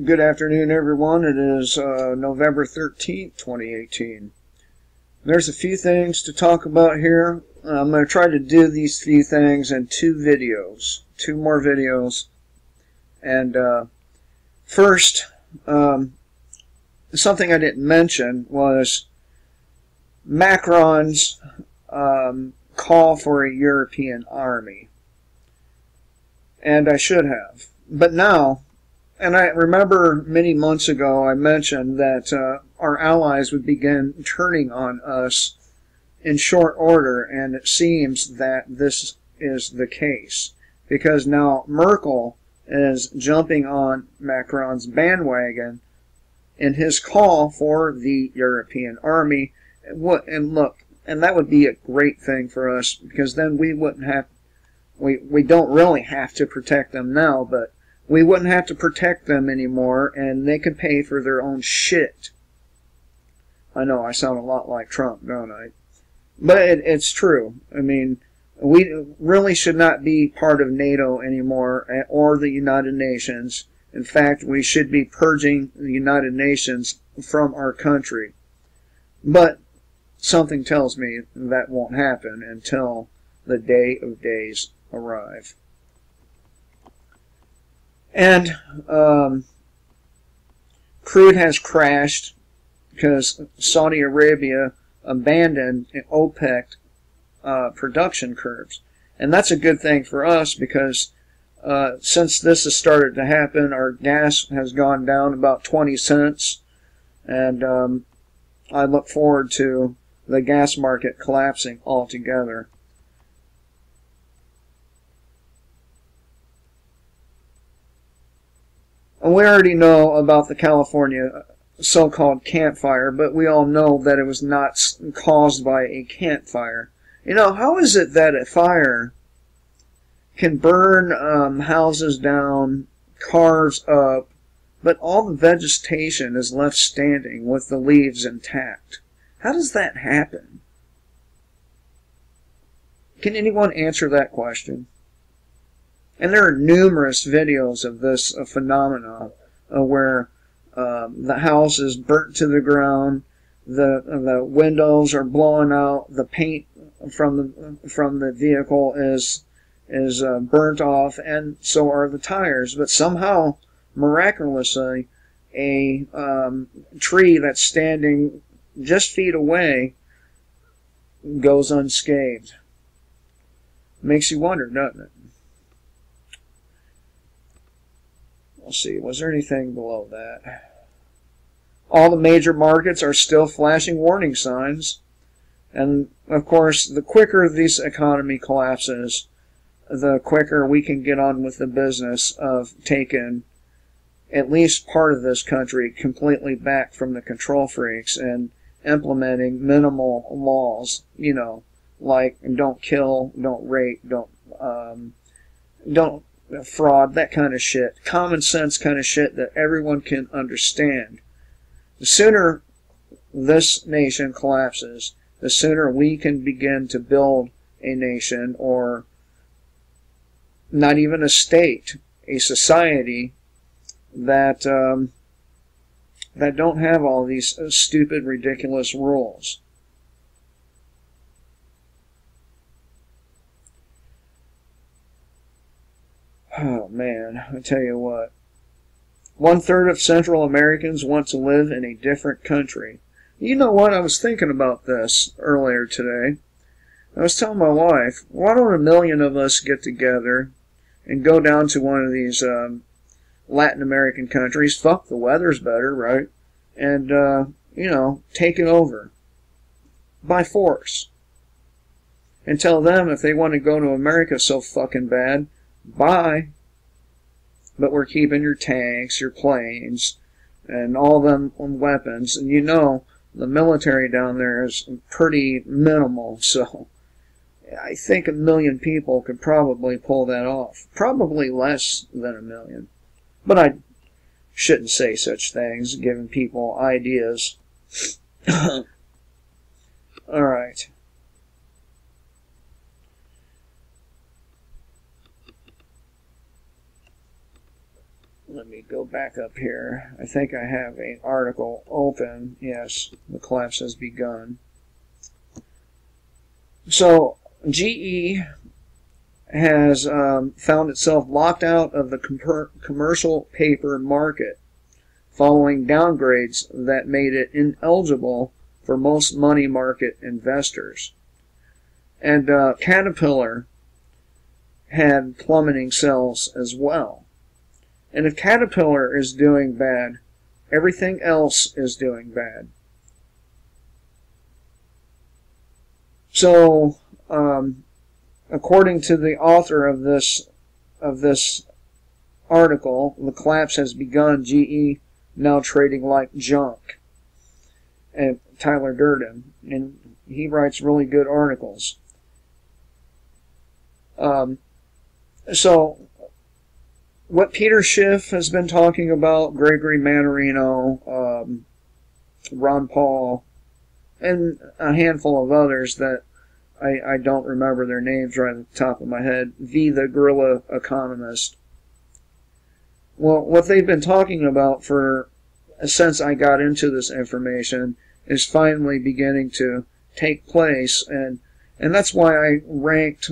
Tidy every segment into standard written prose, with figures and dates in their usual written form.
Good afternoon, everyone. It is November 13th, 2018. There's a few things to talk about here. I'm going to try to do these few things in two more videos. And first, something I didn't mention was Macron's call for a European army. And I should have. But now, and I remember many months ago I mentioned that our allies would begin turning on us in short order, and it seems that this is the case. Because now Merkel is jumping on Macron's bandwagon in his call for the European army. And look, and that would be a great thing for us, because then we wouldn't have, we don't really have to protect them now, but we wouldn't have to protect them anymore, and they could pay for their own shit. I know I sound a lot like Trump, don't I? But it's true. I mean, we really should not be part of NATO anymore, or the United Nations. In fact, we should be purging the United Nations from our country. But something tells me that won't happen until the day of days arrive. And crude has crashed because Saudi Arabia abandoned OPEC production curves. And that's a good thing for us, because since this has started to happen, our gas has gone down about 20 cents. And I look forward to the gas market collapsing altogether. And we already know about the California so-called campfire, but we all know that it was not caused by a campfire. You know, how is it that a fire can burn houses down, cars up, but all the vegetation is left standing with the leaves intact? How does that happen? Can anyone answer that question? And there are numerous videos of this phenomenon where the house is burnt to the ground, the windows are blowing out, the paint from the vehicle is burnt off, and so are the tires. But somehow, miraculously, a tree that's standing just feet away goes unscathed. Makes you wonder, doesn't it? Let's see, was there anything below that? All the major markets are still flashing warning signs. And, of course, the quicker this economy collapses, the quicker we can get on with the business of taking at least part of this country completely back from the control freaks and implementing minimal laws, you know, like don't kill, don't rape, don't fraud, that kind of shit. Common sense kind of shit that everyone can understand. The sooner this nation collapses, the sooner we can begin to build a nation, or not even a state, a society that that don't have all these stupid, ridiculous rules. Oh man, I tell you what. 1/3 of Central Americans want to live in a different country. You know what? I was thinking about this earlier today. I was telling my wife, why don't 1 million of us get together and go down to one of these Latin American countries? Fuck, the weather's better, right? And, you know, take it over. By force. And tell them if they want to go to America so fucking bad, bye. But we're keeping your tanks, your planes, and all them weapons. And you know, the military down there is pretty minimal, so I think 1 million people could probably pull that off. Probably less than 1 million. But I shouldn't say such things, giving people ideas. Alright. let me go back up here. I think I have an article open. Yes, the collapse has begun. So, GE has found itself locked out of the commercial paper market following downgrades that made it ineligible for most money market investors. And Caterpillar had plummeting sales as well. And if Caterpillar is doing bad, everything else is doing bad. So, according to the author of this article, the collapse has begun. GE now trading like junk. And Tyler Durden, and he writes really good articles. So, what Peter Schiff has been talking about, Gregory Mannarino, Ron Paul, and a handful of others that I don't remember their names right at the top of my head, the guerrilla economist. Well, what they've been talking about since I got into this information is finally beginning to take place, and that's why I ranked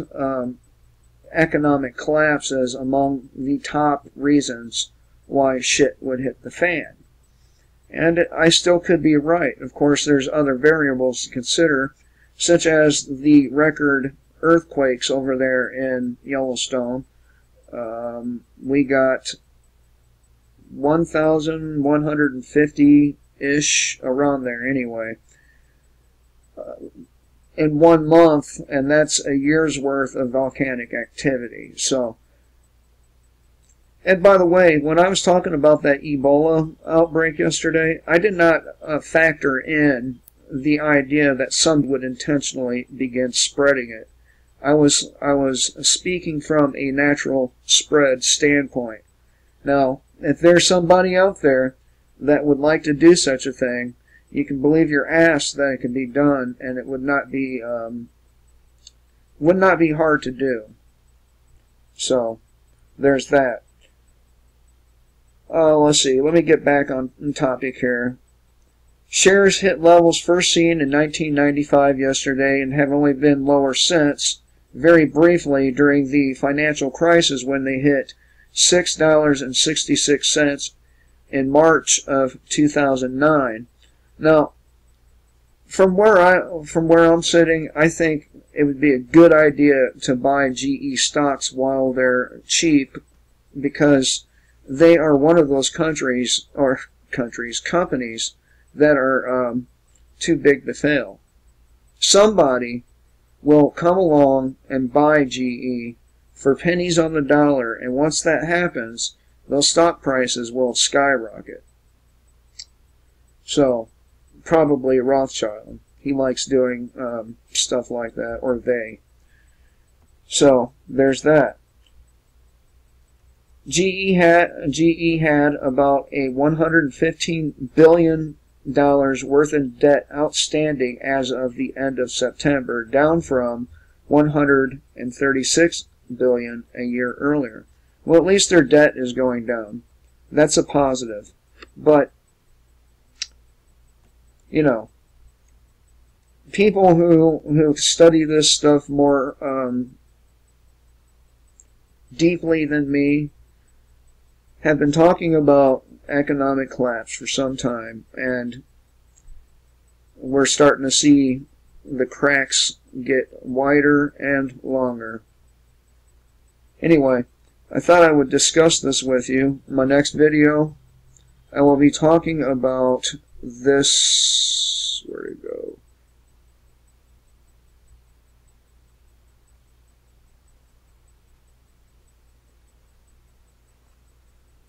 economic collapses among the top reasons why shit would hit the fan. And I still could be right. Of course, there's other variables to consider, such as the record earthquakes over there in Yellowstone. We got 1,150-ish, around there anyway, in 1 month, and that's a year's worth of volcanic activity. So, and by the way, when I was talking about that Ebola outbreak yesterday, I did not factor in the idea that some would intentionally begin spreading it. I was speaking from a natural spread standpoint. Now, if there's somebody out there that would like to do such a thing, you can believe your ass that it can be done, and it would not be hard to do. So, there's that. Let's see. Let me get back on topic here. Shares hit levels first seen in 1995 yesterday and have only been lower since, very briefly during the financial crisis when they hit $6.66 in March of 2009. Now, from where I'm sitting, I think it would be a good idea to buy GE stocks while they're cheap, because they are one of those companies that are too big to fail. Somebody will come along and buy GE for pennies on the dollar, and once that happens, those stock prices will skyrocket. So, probably Rothschild. He likes doing stuff like that, or they. So, there's that. GE had about a $115 billion worth in debt outstanding as of the end of September, down from $136 billion a year earlier. Well, at least their debt is going down. That's a positive. But, you know, people who study this stuff more deeply than me have been talking about economic collapse for some time, and we're starting to see the cracks get wider and longer. Anyway, I thought I would discuss this with you. In my next video, I will be talking about this. Where'd it go?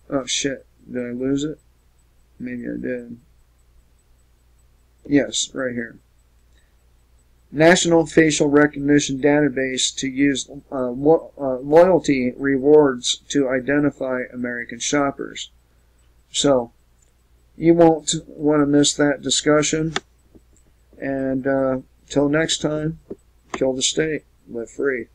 Oh shit, did I lose it? Maybe I did. Yes, right here. National Facial Recognition Database to use loyalty rewards to identify American shoppers. So, you won't want to miss that discussion. And till next time, kill the state, live free.